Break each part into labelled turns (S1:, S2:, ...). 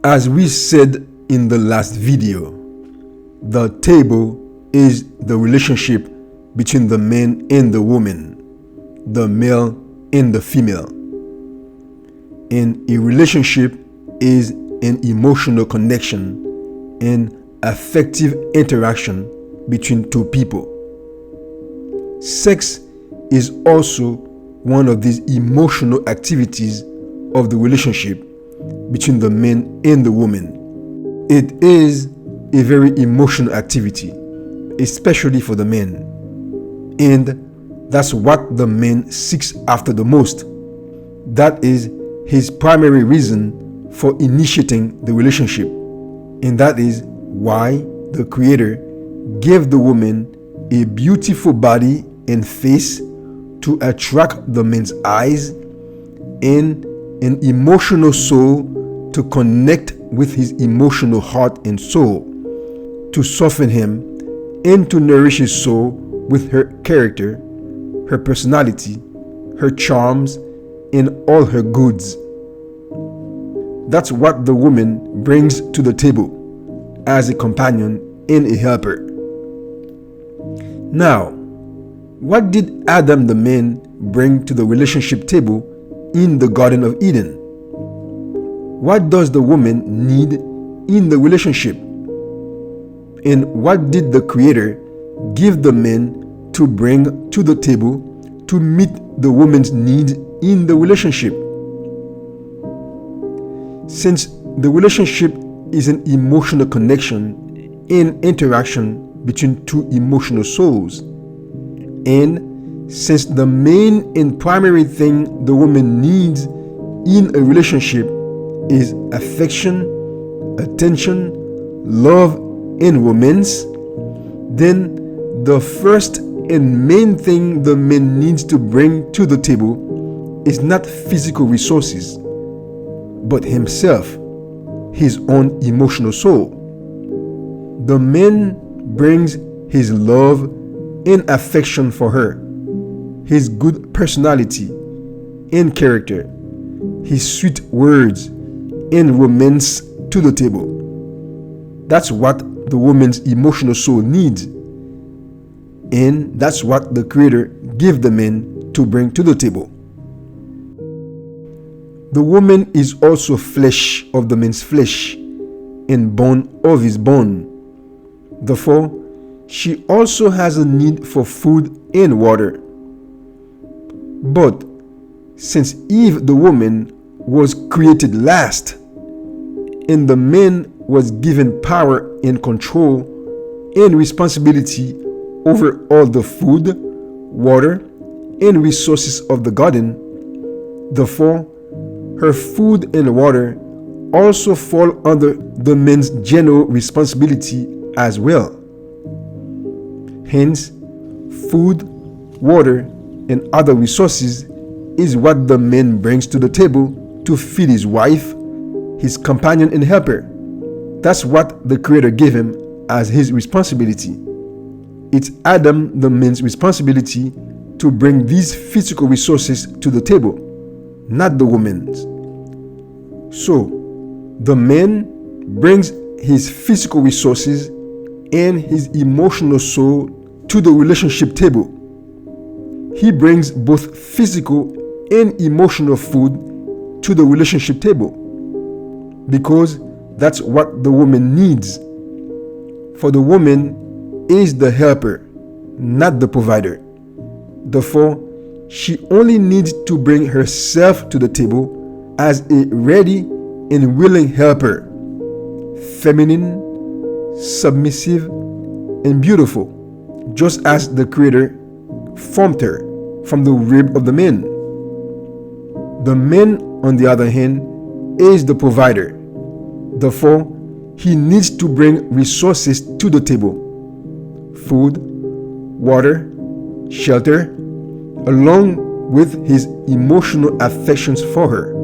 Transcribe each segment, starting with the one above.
S1: As we said in the last video, the table is the relationship between the man and the woman, the male and the female. And a relationship is an emotional connection and affective interaction between two people. Sex is also one of these emotional activities of the relationship between the man and the woman. It is a very emotional activity, especially for the man. And that's what the man seeks after the most. That is his primary reason for initiating the relationship. And that is why the Creator gave the woman a beautiful body and face to attract the man's eyes, and an emotional soul to connect with his emotional heart and soul, to soften him and to nourish his soul with her character, her personality, her charms, and all her goods. That's what the woman brings to the table as a companion and a helper. Now, what did Adam the man bring to the relationship table in the Garden of Eden? What does the woman need in the relationship? And what did the Creator give the man to bring to the table to meet the woman's need in the relationship? Since the relationship is an emotional connection and interaction between two emotional souls, and since the main and primary thing the woman needs in a relationship is affection, attention, love, and romance, then the first and main thing the man needs to bring to the table is not physical resources, but himself, his own emotional soul. The man brings his love and affection for her, his good personality and character, his sweet words and romance to the table. That's what the woman's emotional soul needs, and that's what the Creator gave the man to bring to the table. The woman is also flesh of the man's flesh and bone of his bone. Therefore, she also has a need for food and water. But since Eve, the woman, was created last, and the man was given power and control and responsibility over all the food, water, and resources of the garden, therefore, her food and water also fall under the man's general responsibility as well. Hence, food, water, and other resources is what the man brings to the table to feed his wife, his companion and helper. That's what the Creator gave him as his responsibility. It's Adam, the man's responsibility, to bring these physical resources to the table, not the woman's. So, the man brings his physical resources and his emotional soul to the relationship table. He brings both physical and emotional food to the relationship table, because that's what the woman needs. For the woman is the helper, not the provider. Therefore, she only needs to bring herself to the table as a ready and willing helper, feminine, submissive, and beautiful, just as the Creator formed her from the rib of the man. The man, on the other hand, is the provider. Therefore, he needs to bring resources to the table: food, water, shelter, along with his emotional affections for her.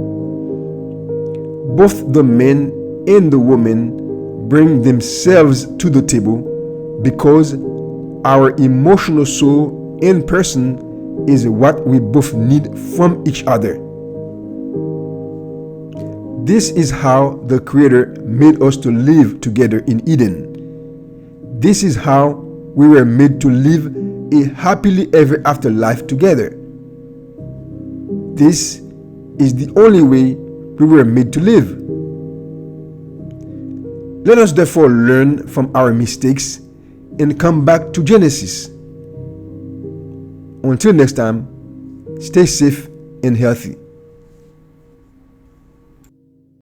S1: Both the man and the woman bring themselves to the table because our emotional soul and person is what we both need from each other. This is how the Creator made us to live together in Eden. This is how we were made to live a happily ever after life together. This is the only way we were made to live. Let us therefore learn from our mistakes and come back to Genesis. Until next time, stay safe and healthy.